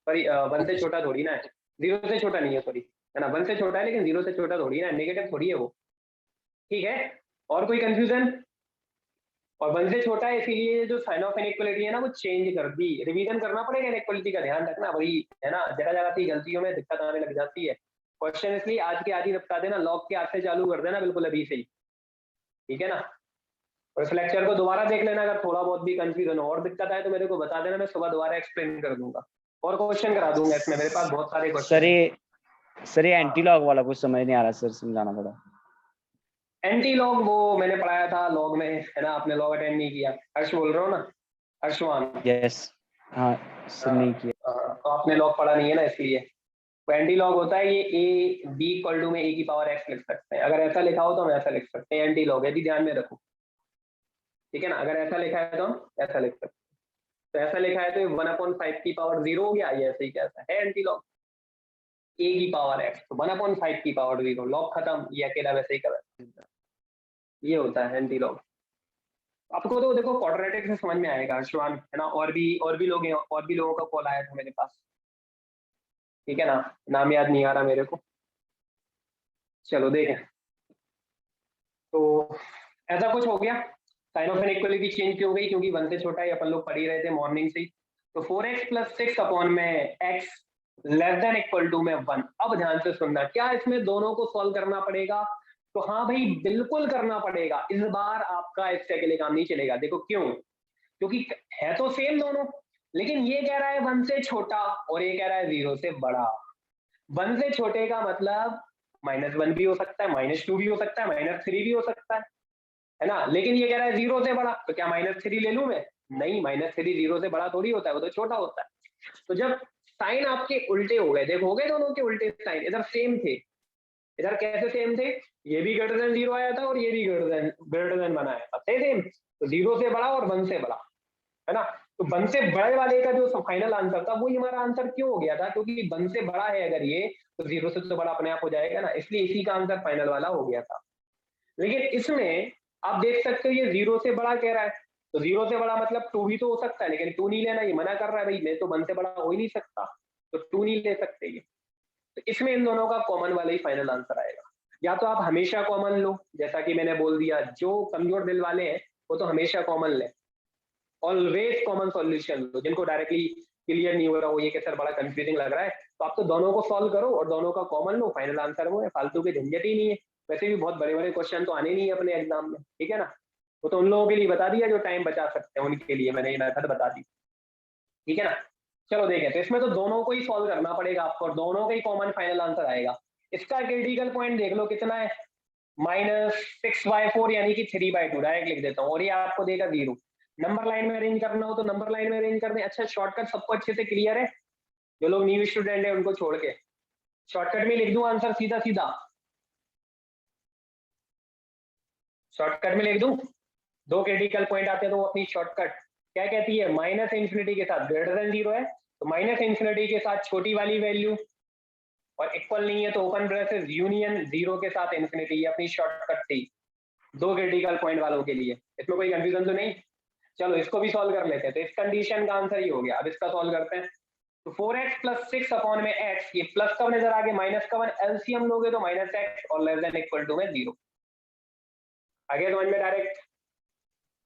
[SPEAKER 1] सॉरी 1 से छोटा थोड़ी ना है, 0 से छोटा नहीं है, सॉरी, है ना। 1 से छोटा है लेकिन 0 से छोटा थोड़ी ना है, नेगेटिव थोड़ी है वो। ठीक है, और कोई कंफ्यूजन? और 1 से छोटा है इसीलिए जो साइन ऑफ इनइक्वालिटी है ना वो चेंज कर दी। रिवीजन करना पड़ेगा, इनइक्वालिटी का ध्यान रखना वही, है ना। जगह जगह की गलतियों में दिक्कत आने लग जाती है। क्वेश्चन इसलिए आज के आज ही निपटा देना, लॉग के आज से चालू कर देना बिल्कुल अभी से ही। ठीक है ना, और इस लेक्चर को दोबारा देख लेना, अगर थोड़ा बहुत भी कंफ्यूजन और दिक्कत आए तो मेरे को बता देना, मैं सुबह दोबारा एक्सप्लेन कर दूंगा और क्वेश्चन करा दूंगा इसमें। मेरे पास बहुत सारे क्वेश्चन।
[SPEAKER 3] सर ये एंटी लॉग वाला कुछ समझ नहीं आ रहा सर, समझाना पड़ा।
[SPEAKER 1] एंटी लॉग वो मैंने पढ़ाया था लॉग में, है ना। आपने लॉग अटेंड नहीं किया? हर्ष बोल रहा हो ना, हर्षवान?
[SPEAKER 3] यस, हाँ सर नहीं किया।
[SPEAKER 1] तो आपने लॉग पढ़ा नहीं है ना, इसलिए। तो एंटी लॉग होता है ये ए बी इक्वल टू में ए की पावर एक्स लिख सकते हैं। अगर ऐसा लिखा हो तो हम ऐसा लिख सकते हैं, एंटी लॉग है, यदि ध्यान में रखो। ठीक है ना, अगर ऐसा लिखा है तो हम ऐसा लिख सकते हैं। तो ऐसा लिखा है तो 1/5 की पावर 0 हो गया, ये ऐसे ही कैसा है एंटी लॉग, ए की पावर एक्स, तो 1/5 की पावर 0, लॉग खत्म। ये अकेला वैसे ही कर, ये होता है एंटी लॉग। आपको तो देखो क्वाड्रेटिक से समझ में आएगा हर्षवान, है ना। और भी लोग हैं, और भी लोगों का कॉल आया था मेरे पास। ठीक है ना, नाम याद नहीं आ रहा मेरे को। चलो देखें, तो ऐसा कुछ हो गया। साइन ऑफ इनइक्वालिटी चेंज क्यों हो गई? क्योंकि 1 से छोटा है, अपन लोग पढ़ ही रहे थे मॉर्निंग से ही। तो 4x प्लस 6 अपॉन में x less than equal to में 1। अब ध्यान से सुनना, क्या इसमें दोनों को सॉल्व करना पड़ेगा? तो हाँ भाई बिल्कुल करना पड़ेगा। इस बार आपका इससे अकेले काम नहीं चलेगा। देखो क्यों? क्योंकि है तो सेम दोनों, लेकिन ये कह रहा है 1 से छोटा और ये कह रहा है 0 से बड़ा। 1 से छोटे का मतलब -1 भी हो सकता है, -2 भी हो सकता है, -3 भी हो सकता है ना। लेकिन ये कह रहा है 0 से बड़ा, तो क्या -3 ले लूं मैं? नहीं, -3 0 से बड़ा थोड़ी होता है, वो तो छोटा होता है। तो जब साइन आपके उल्टे हो गए, देखो हो गए दोनों के उल्टे साइन, इधर सेम थे, इधर कैसे सेम थे? ये भी ग्रेटर देन 0 आया था और ये भी ग्रेटर देन 1 आया था, सेम। तो 0 से बड़ा और 1 से बड़ा, है ना। तो 1 से बड़े वाले का जो फाइनल आंसर था वही हमारा आंसर क्यों हो गया था? क्योंकि 1 से बड़ा है अगर ये, तो 0 से तो बड़ा अपने आप हो जाएगा ना, इसलिए इसी का आंसर फाइनल वाला हो गया था। लेकिन इसमें आप देख सकते हो ये 0 से बड़ा कह रहा है, तो 0 से बड़ा मतलब 2 भी तो हो सकता है, लेकिन 2 नहीं लेना, ये मना कर रहा है भाई, मैं तो 1 से बड़ा हो ही नहीं सकता, तो 2 नहीं ले सकते ये। तो इसमें इन दोनों का कॉमन वाला ही फाइनल आंसर आएगा। या तो आप हमेशा कॉमन लो, जैसा कि मैंने बोल दिया, जो कमजोर दिल वाले हैं वो तो हमेशा कॉमन ले, ऑलवेज कॉमन सॉल्यूशन लो। जिनको डायरेक्टली क्लियर नहीं हो रहा हो, ये कि सर बड़ा कंफ्यूजिंग लग रहा है, तो आप तो दोनों को सॉल्व करो और दोनों का कॉमन लो, फाइनल आंसर वो है, फालतू की झंझट ही नहीं है। वैसे भी बहुत बड़े बड़े क्वेश्चन तो आने नहीं है अपने एग्जाम में, ठीक है ना। वो तो उन लोगों के लिए बता दिया जो टाइम बचा सकते हैं, उनके लिए मैंने ये मेथड बता दी, ठीक है ना। चलो देखें, तो इसमें तो दोनों को ही सॉल्व करना पड़ेगा आपको और दोनों का ही कॉमन फाइनल आंसर आएगा। इसका क्रिटिकल पॉइंट देख लो कितना है, -6/4 यानी कि 3/2, डायरेक्ट लिख देता हूँ, और ये आपको देगा 0। नंबर लाइन में अरेंज करना हो तो नंबर लाइन में अरेंज कर दें। अच्छा, शॉर्टकट सबको अच्छे से क्लियर है? जो लोग न्यू स्टूडेंट है उनको छोड़ के शॉर्टकट में लिख दूं आंसर सीधा सीधा? शॉर्टकट में लिख दूं? 2 क्रिटिकल पॉइंट आते हैं तो वो अपनी शॉर्टकट क्या कहती है? -∞ के साथ ग्रेटर देन 0 है, तो -∞ के साथ छोटी वाली वैल्यू और इक्वल नहीं है तो ओपन ब्रेसेस यूनियन 0 के साथ इन्फिनिटी, ये अपनी शॉर्टकट थी 2 क्रिटिकल पॉइंट वालों के लिए। इसमें कोई कंफ्यूजन तो नहीं? चलो इसको भी सॉल्व कर लेते हैं। तो इस कंडीशन का आंसर ही हो गया। अब इसका सॉल्व करते हैं। तो 4x प्लस 6 अपॉन में x, ये प्लस का नजर आ गया, माइनस का 1, एलसीएम लोगे तो -x और लेस देन इक्वल टू में 0। आगे समझ में डायरेक्ट?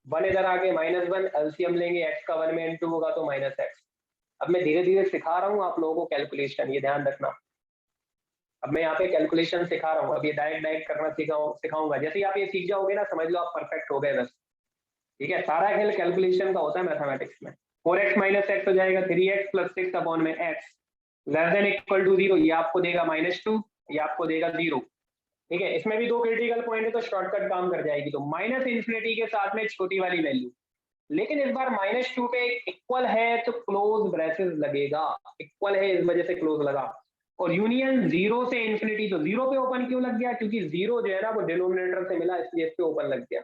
[SPEAKER 1] 1 इधर आगे -1, एलसीएम लेंगे, x का 1 में इंटू होगा तो -x। अब मैं धीरे धीरे सिखा रहा हूँ आप लोगों को कैलकुलेशन, ये ध्यान रखना। अब मैं यहाँ पे कैलकुलेशन सिखा रहा हूँ, अब ये डायरेक्ट करना सिखाऊंगा। जैसे ही आप ये सीख जाओगे ना, समझ लो आप परफेक्ट हो गए बस, ठीक है। सारा खेल कैलकुलेशन का होता है मैथमेटिक्स में। 4x माइनस एक्स हो जाएगा 3x प्लस 6 अपॉन में x less than equal to 0, ये आपको देगा -2, ये आपको देगा 0, ठीक है। इसमें भी 2 क्रिटिकल पॉइंट है तो शॉर्टकट काम कर जाएगी। तो -∞ के साथ में छोटी वाली वैल्यू, लेकिन इस बार -2 पे इक्वल है तो क्लोज ब्रेसेस लगेगा, इक्वल है इस वजह से क्लोज लगा। और यूनियन 0 से इन्फिनिटी, तो 0 पे ओपन क्यों लग गया? क्योंकि 0 जो है ना वो डिनोमिनेटर से मिला, इसलिए इस पे ओपन लग गया।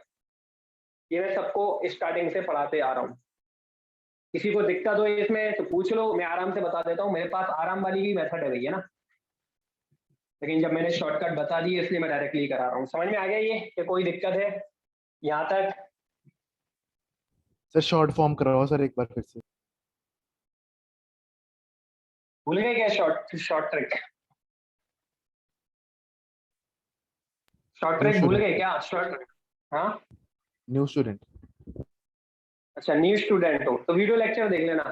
[SPEAKER 1] ये मैं सबको स्टार्टिंग से पढ़ाते आ रहा हूँ। किसी को दिक्कत हो इसमें तो पूछ लो, मैं आराम से बता देता हूँ। मेरे पास आराम वाली भी मेथड है भैया ना, लेकिन जब मैंने शॉर्टकट बता दी इसलिए मैं डायरेक्टली करा रहा हूँ। समझ में आ गया ये कि कोई दिक्कत है यहाँ तक?
[SPEAKER 4] सर शॉर्ट फॉर्म करवाओ सर एक बार फिर से।
[SPEAKER 1] भूल गए क्या शॉर्ट ट्रिक? शॉर्ट ट्रिक भूल गए क्या? शॉर्ट, हाँ
[SPEAKER 4] न्यू स्टूडेंट।
[SPEAKER 1] अच्छा न्यू स्टूडेंट हो तो वीडियो लेक्चर देख लेना।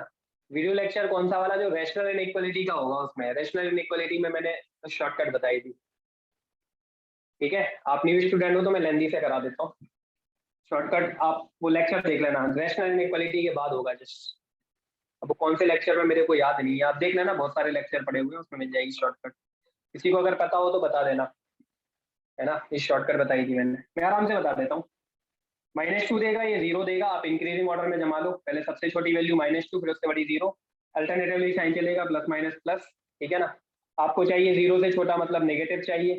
[SPEAKER 1] वीडियो लेक्चर कौन सा वाला? जो रैशनल इनइक्वालिटी का होगा, उसमें रैशनल इनइक्वालिटी में मैंने शॉर्टकट बताई थी, ठीक है। आप न्यू स्टूडेंट हो तो मैं लेंदी से करा देता हूँ शॉर्टकट। आप वो लेक्चर देख लेना, रैशनल इनइक्वालिटी के बाद होगा जस्ट। अब कौन से लेक्चर में मेरे को याद नहीं है, आप देख लेना, बहुत सारे लेक्चर पड़े हुए हैं, उसमें मिल जाएगी शॉर्टकट। किसी को अगर पता हो तो बता देना, है ना। ये शॉर्टकट बताई थी मैंने, मैं आराम से बता देता हूँ। -2 देगा, ये 0 देगा, आप इंक्रीजिंग ऑर्डर में जमा लो। पहले सबसे छोटी वैल्यू -2, फिर उससे बड़ी 0, अल्टरनेटिवली साइन चलेगा प्लस माइनस प्लस, ठीक है ना। आपको चाहिए 0 से छोटा मतलब नेगेटिव चाहिए,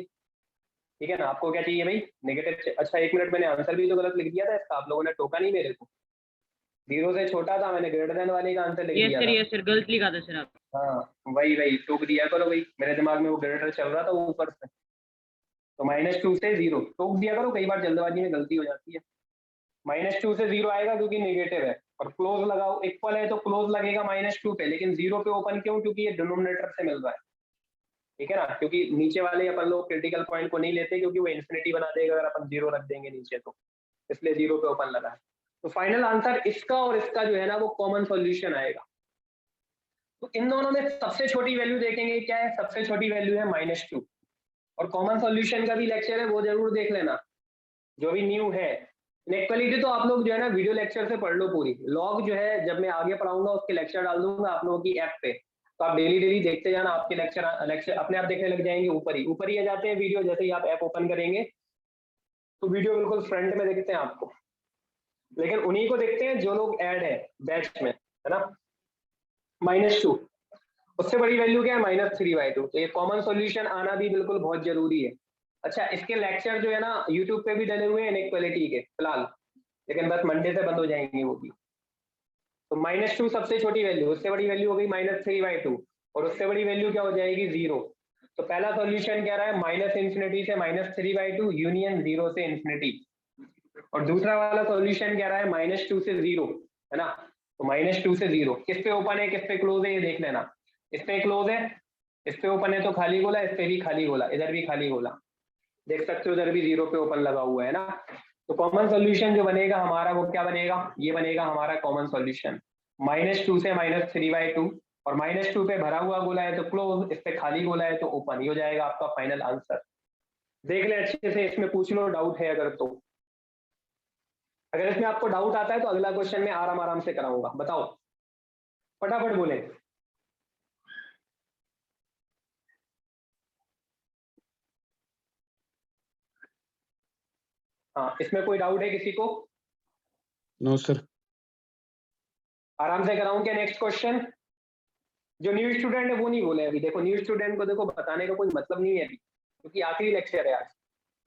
[SPEAKER 1] ठीक है ना। आपको क्या चाहिए भाई? नेगेटिव। अच्छा 1 मिनट, मैंने आंसर भी तो गलत लिख दिया था इसका, आप लोगों ने टोका नहीं मेरे को। 0 से छोटा था, मैंने ग्रेटर देन वाले का आंसर लिख दिया था।
[SPEAKER 5] यस सर, गलत लिखा था सर आप।
[SPEAKER 1] हाँ वही टोक दिया करो भाई, मेरे दिमाग में वो ग्रेटर चल रहा था वो ऊपर से, तो -2 से 0 टोक दिया करो, कई बार जल्दबाजी में गलती हो जाती है। -2 से 0 आएगा क्योंकि नेगेटिव है, और क्लोज लगाओ, इक्वल है तो क्लोज लगेगा -2 पे, लेकिन 0 पे ओपन क्यों? क्योंकि ये डिनोमिनेटर से मिल रहा है, ठीक है ना। क्योंकि नीचे वाले अपन लोग क्रिटिकल पॉइंट को नहीं लेते, क्योंकि वो इन्फिनिटी बना देगा अगर अपन 0 रख देंगे नीचे, तो इसलिए 0 पे ओपन लगा है। तो फाइनल आंसर इसका और इसका जो है ना वो कॉमन सॉल्यूशन आएगा, तो इन दोनों में सबसे छोटी वैल्यू देखेंगे क्या है, सबसे छोटी वैल्यू है -2। और कॉमन सॉल्यूशन का भी लेक्चर है, वो जरूर देख लेना जो भी न्यू है। इनइक्वालिटी तो आप लोग जो है ना वीडियो लेक्चर से पढ़ लो पूरी, लॉग जो है जब मैं आगे पढ़ाऊंगा उसके लेक्चर डाल दूंगा आप लोगों की ऐप पे, तो आप डेली डेली देखते जाना, आपके लेक्चर अपने आप देखने लग जाएंगे, ऊपर ही आ जाते हैं वीडियो, जैसे ही आप ऐप ओपन करेंगे तो वीडियो बिल्कुल फ्रंट में दिखते हैं आपको। लेकिन उन्हीं को देखते हैं जो लोग ऐड है बैच में, है ना। -2, उससे बड़ी वैल्यू क्या है -3/2। तो ये कॉमन सॉल्यूशन आना भी बिल्कुल बहुत जरूरी है। अच्छा, इसके लेक्चर जो है ना यूट्यूब पे भी डले हुए हैं इनइक्वालिटी के फिलहाल, लेकिन बस मंडे से बंद हो जाएंगे वो भी। तो -2 सबसे छोटी वैल्यू, उससे बड़ी वैल्यू हो गई -3/2, और उससे बड़ी वैल्यू क्या हो जाएगी 0। तो पहला सॉल्यूशन कह रहा है -∞ से -3/2 यूनियन 0 से ∞, और दूसरा वाला सॉल्यूशन कह रहा है -2 से 0, है ना। तो -2 से 0 किस पे ओपन है किस पे क्लोज है ये देख लेना। इस पे क्लोज है, इस पे ओपन है तो खाली गोला, इस पे भी खाली गोला, इधर भी खाली गोला, देख सकते हो उधर भी 0 पे ओपन लगा हुआ है ना। तो कॉमन सॉल्यूशन जो बनेगा हमारा वो क्या बनेगा, ये बनेगा हमारा कॉमन सॉल्यूशन -2 से -3/2, और -2 पे भरा हुआ गोला है तो क्लोज, इस पे खाली गोला है तो ओपन, ये हो जाएगा आपका फाइनल आंसर। देख ले अच्छे से, इसमें पूछ लो डाउट है अगर तो। अगर इसमें आपको डाउट आता है तो अगला क्वेश्चन में आराम आराम से कराऊंगा, बताओ फटाफट बोले। हाँ, इसमें कोई डाउट है किसी को?
[SPEAKER 2] No sir.
[SPEAKER 1] आराम से कराऊं क्या नेक्स्ट क्वेश्चन? जो न्यू स्टूडेंट है वो नहीं बोले अभी, देखो न्यू स्टूडेंट को देखो बताने का कोई मतलब नहीं है अभी, क्योंकि आखिरी लेक्चर है आज,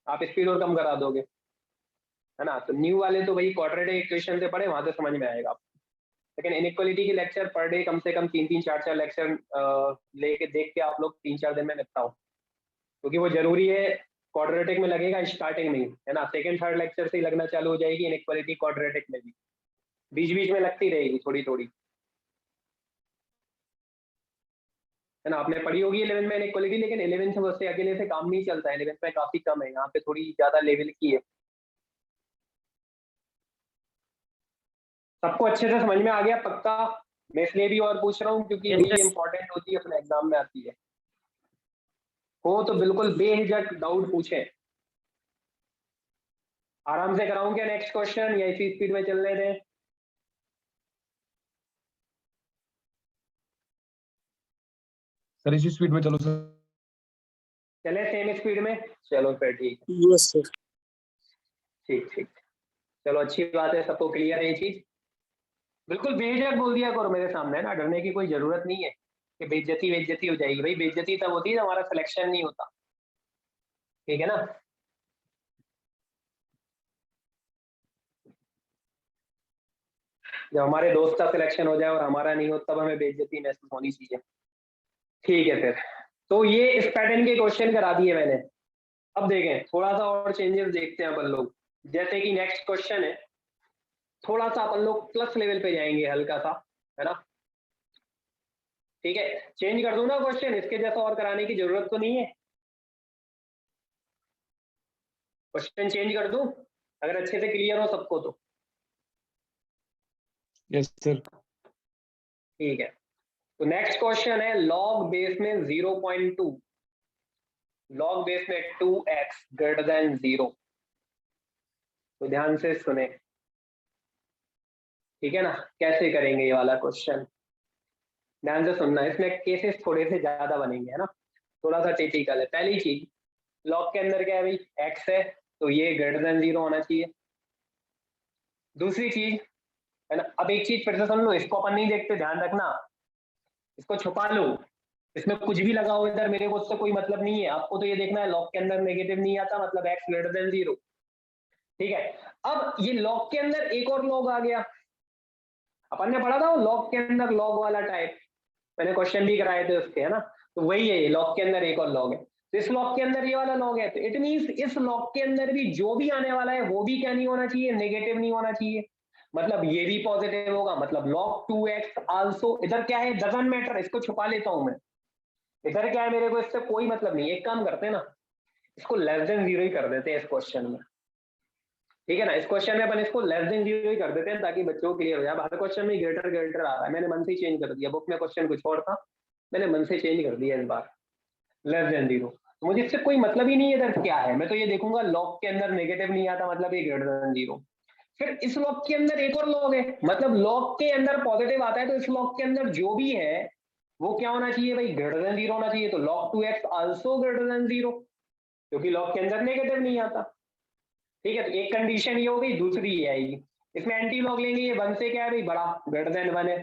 [SPEAKER 1] आप स्पीड और कम करा दोगे, है ना। तो न्यू वाले तो भाई क्वाड्रेटिक इक्वेशन से पढ़े, वहां से समझ में आएगा आपको। लेकिन इनइक्वालिटी के लेक्चर पर डे कम से कम 3-3 4-4 लेक्चर लेके देख के आप लोग 3-4 दिन में निपटाओ, क्योंकि वो जरूरी है। क्वाड्रेटिक में लगेगा स्टार्टिंग में ही, है ना, सेकंड थर्ड लेक्चर से ही लगना चालू हो जाएगी इनइक्वालिटी क्वाड्रेटिक में भी, बीच बीच में लगती रहेगी थोड़ी थोड़ी, है ना। आपने पढ़ी होगी 11 में इनइक्वालिटी, लेकिन 11 से बस से अकेले से काम नहीं चलता है, 11 में काफी कम है, यहाँ पे थोड़ी ज्यादा लेवल की है। सबको अच्छे से समझ में आ गया पक्का? मैं इसलिए भी और पूछ रहा हूँ क्योंकि यही इंपॉर्टेंट होती है, अपने एग्जाम में आती है। हो तो बिल्कुल बेहिचक डाउट पूछे, आराम से कराऊं क्या नेक्स्ट क्वेश्चन या इसी स्पीड में चलने दें?
[SPEAKER 2] सर इसी स्पीड में चलो सर।
[SPEAKER 1] चले सेम स्पीड में, चलो फिर ठीक है।
[SPEAKER 3] Yes sir.
[SPEAKER 1] ठीक ठीक, चलो अच्छी बात है, सबको क्लियर है ये चीज। बिल्कुल बेझिझक बोल दिया करो मेरे सामने, ना डरने की कोई जरूरत नहीं है कि बेइज्जती हो जाएगी। भाई बेइज्जती तब होती है जब हमारा सिलेक्शन नहीं होता, ठीक है ना। जब हमारे दोस्त का सिलेक्शन हो जाए और हमारा नहीं हो तब हमें बेइज्जती महसूस होनी चाहिए, ठीक है। फिर तो ये इस पैटर्न के क्वेश्चन करा दिए मैंने। अब देखें थोड़ा सा और चेंजेस देखते हैं अपन लोग, जैसे कि नेक्स्ट क्वेश्चन है, थोड़ा सा अपन लोग प्लस लेवल पे जाएंगे हल्का सा, है ना। ठीक है, चेंज कर दूं ना क्वेश्चन, इसके जैसा और कराने की जरूरत तो नहीं है। क्वेश्चन चेंज कर दूं अगर अच्छे से क्लियर हो सबको तो?
[SPEAKER 2] Yes sir.
[SPEAKER 1] ठीक है, तो नेक्स्ट क्वेश्चन है लॉग बेस में 0.2, लॉग बेस में 2x ग्रेटर देन 0। तो ध्यान से सुने, ठीक है ना। कैसे करेंगे ये वाला क्वेश्चन, ध्यान से सुनना, इसमें केसेस थोड़े से ज्यादा बनेंगे, है ना, थोड़ा सा टिपिकल है। पहली चीज, लॉग के अंदर क्या है भाई, x है तो ये ग्रेटर देन 0 होना चाहिए। दूसरी चीज, है ना, अब एक चीज फिर से सुन लो, इसको अपन नहीं देखते, ध्यान रखना, इसको छुपा लो, इसमें कुछ भी लगा हो इधर, मेरे को उससे कोई मतलब नहीं है। आपको तो ये देखना है लॉग के अंदर नेगेटिव नहीं आता, मतलब x ग्रेटर देन 0, ठीक है। अब ये लॉग के अंदर एक और लॉग आ गया, अपन ने पढ़ा था लॉग के अंदर लॉग वाला टाइप, मैंने क्वेश्चन भी कराए थे उसके, है ना। तो वही है, लॉग के अंदर एक और लॉग है, तो इस लॉग के अंदर ये वाला लॉग है, तो इट मींस इस लॉग के अंदर भी जो भी आने वाला है वो भी क्या नहीं होना चाहिए, नेगेटिव नहीं होना चाहिए। मतलब ये भी पॉजिटिव होगा, मतलब log 2x आल्सो, इधर क्या है डजंट मैटर, इसको छुपा लेता हूं मैं, इधर क्या है मेरे को इससे कोई मतलब नहीं। एक काम करते हैं ना, इसको लेस देन 0 ही कर देते हैं इस क्वेश्चन में, ठीक है ना। इस क्वेश्चन में अपन इसको लेस देन 0 ही कर देते हैं ताकि बच्चों को क्लियर हो जाए। हर क्वेश्चन में ग्रेटर आ रहा है, मैंने मन से चेंज कर दिया, बुक में क्वेश्चन कुछ और था, मैंने मन से चेंज कर दिया इस बार लेस देन 0। तो मुझे इससे कोई मतलब ही नहीं है इधर क्या है, मैं तो ये देखूंगा लॉग के अंदर नेगेटिव नहीं आता मतलब ये ग्रेटर देन 0। फिर इस लॉग के अंदर एक और लॉग है, मतलब लॉग के अंदर पॉजिटिव आता है तो इस लॉग के अंदर जो भी है वो क्या होना चाहिए भाई, ग्रेटर देन 0 होना चाहिए। तो log 2x also greater than 0 क्योंकि लॉग के अंदर नेगेटिव नहीं आता। ठीक है, तो एक कंडीशन ये हो गई, दूसरी ये आएगी, इसमें एंटी लॉग लेंगे, ये 1 से क्या है भाई बड़ा, ग्रेटर देन 1 है,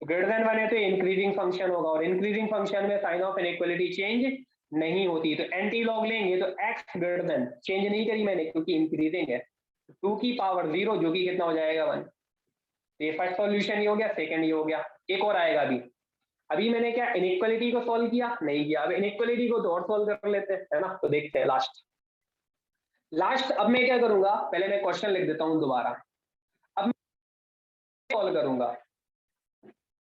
[SPEAKER 1] ग्रेटर देन 1 है तो इंक्रीजिंग फंक्शन होगा और इंक्रीजिंग फंक्शन में साइन ऑफ इनइक्वालिटी चेंज नहीं होती। तो एंटी लॉग लेंगे तो x ग्रेटर देन, चेंज नहीं करी मैंने क्योंकि इंक्रीजिंग है, 2 की पावर 0 जो कि कितना हो जाएगा 1। ये फर्स्ट सॉल्यूशन ये हो गया, सेकंड ये हो गया, एक और आएगा अभी मैंने क्या इनइक्वालिटी को सॉल्व किया नहीं किया, अब इनइक्वालिटी को तो और सॉल्व कर लेते हैं है ना। तो देखते हैं लास्ट अब मैं क्या करूंगा, पहले मैं क्वेश्चन लिख देता हूं दोबारा। अब मैं सॉल्व करूंगा,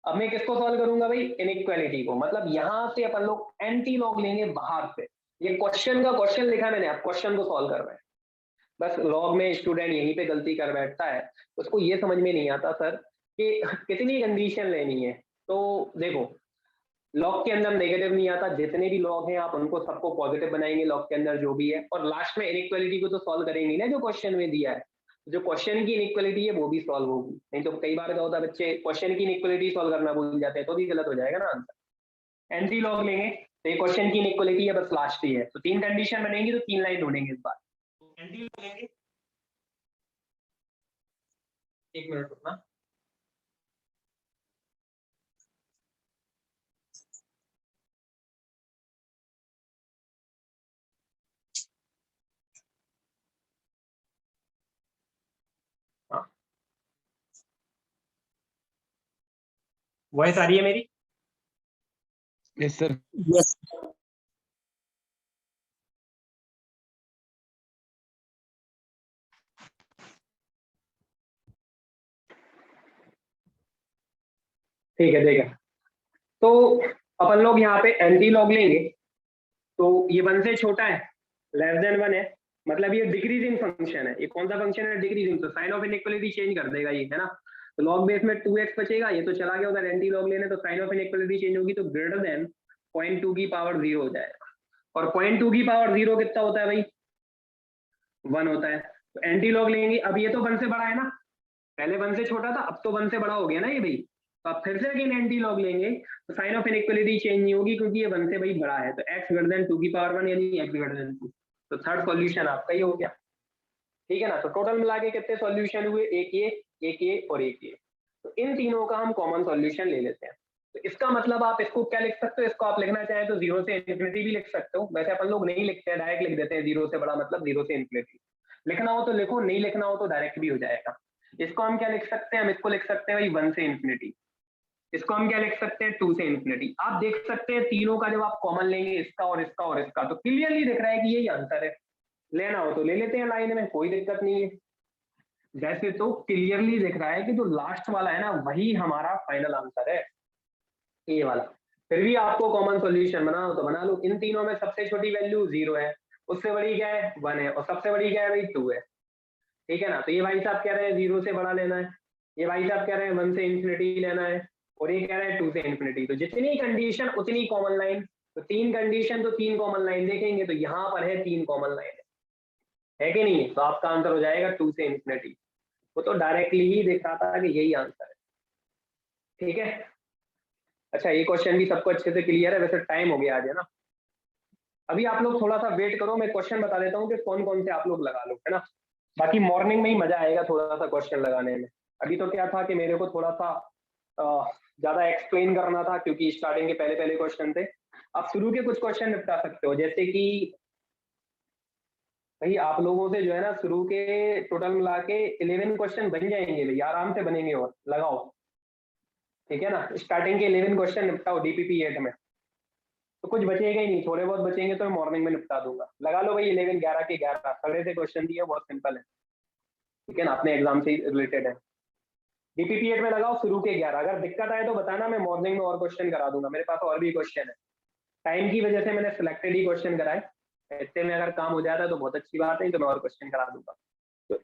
[SPEAKER 1] अब मैं किसको सॉल्व करूंगा भाई, इनइक्वालिटी को। मतलब यहां से अपन लोग एंटी लॉग लेंगे बाहर से, ये क्वेश्चन का क्वेश्चन लिखा मैंने, आप क्वेश्चन को सॉल्व कर रहे हैं। बस लॉग में स्टूडेंट यहीं पे गलती कर बैठता है, उसको ये समझ में नहीं आता सर कि कितनी कंडीशन लेनी है। तो देखो लॉग के अंदर नेगेटिव नहीं आता, जितने भी लॉग हैं आप उनको सबको पॉजिटिव बनाएंगे लॉग के अंदर जो भी है, और लास्ट में इनइक्वालिटी को तो सॉल्व करेंगे ना जो क्वेश्चन में दिया है, जो क्वेश्चन की इनइक्वालिटी है वो भी सॉल्व होगी। नहीं तो कई बार क्या होता है बच्चे क्वेश्चन की इनइक्वालिटी सॉल्व करना भूल जाते हैं तो भी गलत हो जाएगा ना आंसर। एंटी लॉग लेंगे तो ये क्वेश्चन की इनइक्वालिटी है, बस लास्ट ही है, तो 3 कंडीशन बनेंगी तो 3 लाइन ढूंढेंगे इस बार। एंटी लॉग लेंगे, 1 मिनट रुकना। वॉइस आ रही है मेरी?
[SPEAKER 2] Yes sir.
[SPEAKER 3] यस
[SPEAKER 1] ठीक है तो अपन लोग यहाँ पे एंटी लॉग लेंगे तो ये 1 से छोटा है, लेस देन 1 है, मतलब ये डिक्रीजिंग फंक्शन है। ये कौन सा फंक्शन है, डिक्रीजिंग, तो साइन ऑफ इनइक्वालिटी चेंज कर देगा ये है ना। तो लॉग बेस में 2x बचेगा, ये तो चला गया उधर, एंटी लॉग लेने तो साइन ऑफ इनइक्वालिटी चेंज होगी तो ग्रेटर देन 0.2 की पावर 0 हो जाएगा। और 0.2 की पावर 0 कितना होता है भाई, 1 होता है। तो एंटी लॉग लेंगे, अब ये तो 1 से बड़ा है ना, पहले 1 से छोटा था अब तो 1 से बड़ा हो गया ना ये भाई, तो अब फिर से अगेन एंटी लॉग लेंगे तो साइन ऑफ इनइक्वालिटी चेंज नहीं होगी क्योंकि ये 1 से भाई बड़ा है। तो x ग्रेटर देन 2 की पावर 1 यानी x ग्रेटर देन 2, तो थर्ड सॉल्यूशन आपका ये हो गया। ठीक है ना। तो टोटल मिला के कितने सॉल्यूशन हुए, एक ये और एक ये, तो इन तीनों का हम कॉमन सॉल्यूशन ले लेते हैं। तो इसका मतलब आप इसको क्या लिख सकते हो, इसको आप लिखना चाहें तो 0 से इन्फिनिटी भी लिख सकते हो, वैसे अपन लोग नहीं लिखते हैं, डायरेक्ट लिख देते हैं 0 से बड़ा मतलब 0 से इन्फिनिटी। लिखना हो तो लिखो, नहीं लिखना हो तो डायरेक्ट भी हो जाएगा। इसको हम क्या लिख सकते हैं, हम इसको लिख सकते हैं भाई 1 से इन्फिनिटी, इसको हम क्या लिख सकते हैं 2 से इन्फिनिटी। आप देख सकते हैं तीनों का जब आप कॉमन लेंगे इसका और इसका और इसका तो क्लियरली दिख रहा है कि यही आंसर है। लेना हो तो ले लेते हैं लाइन में, कोई दिक्कत नहीं है। वैसे तो क्लियरली दिख रहा है कि जो लास्ट वाला है ना वही हमारा फाइनल आंसर है, ये वाला। फिर भी आपको कॉमन सॉल्यूशन बनाना हो तो बना लो। इन तीनों में सबसे छोटी वैल्यू 0 है, उससे बड़ी क्या है 1 है, और सबसे बड़ी क्या है भाई 2 है। ठीक है ना। तो ये भाई साहब कह रहे हैं 0 से बड़ा लेना है, ये भाई साहब कह रहे हैं 1 से इन्फिनिटी लेना है, और ये कह रहे हैं 2 से इन्फिनिटी। तो जितनी कंडीशन उतनी कॉमन लाइन, तो 3 कंडीशन तो 3 कॉमन लाइन देखेंगे, तो यहाँ पर है 3 कॉमन लाइन है कि नहीं, तो आपका आंसर हो जाएगा 2 से इन्फिनिटी। वो तो डायरेक्टली ही दिख रहा था कि यही आंसर है। ठीक है, अच्छा ये क्वेश्चन भी सबको अच्छे से क्लियर है, वैसे टाइम हो गया आज है ना। अभी आप लोग थोड़ा सा वेट करो, मैं क्वेश्चन बता देता हूँ कि कौन कौन से आप लोग लगा लो है ना, बाकी मॉर्निंग में ही मजा आएगा थोड़ा सा क्वेश्चन लगाने में। अभी तो क्या था कि मेरे को थोड़ा सा ज्यादा एक्सप्लेन करना था क्योंकि स्टार्टिंग के पहले पहले क्वेश्चन थे। आप शुरू के कुछ क्वेश्चन निपटा सकते हो, जैसे कि भाई आप लोगों से जो है ना शुरू के टोटल मिला के 11 क्वेश्चन बन जाएंगे भाई, आराम से बनेंगे, और लगाओ। ठीक है ना, स्टार्टिंग के 11 क्वेश्चन निपटाओ डीपीपी 8 में, तो कुछ बचेगा ही नहीं, थोड़े बहुत बचेंगे तो मॉर्निंग में निपटा दूंगा। लगा लो भाई 11 11 के 11 थोड़े से क्वेश्चन दिए, बहुत सिंपल है। ठीक है ना, अपने एग्जाम से रिलेटेड है। डीपीपी 8 में लगाओ शुरू के 11, अगर दिक्कत आए तो बताना, मैं मॉर्निंग में और क्वेश्चन करा दूंगा, मेरे पास और भी क्वेश्चन है। टाइम की वजह से मैंने सिलेक्टेड ही क्वेश्चन कराए, इतने में अगर काम हो जाता है तो बहुत अच्छी बात है, तो मैं और क्वेश्चन करा दूंगा। तो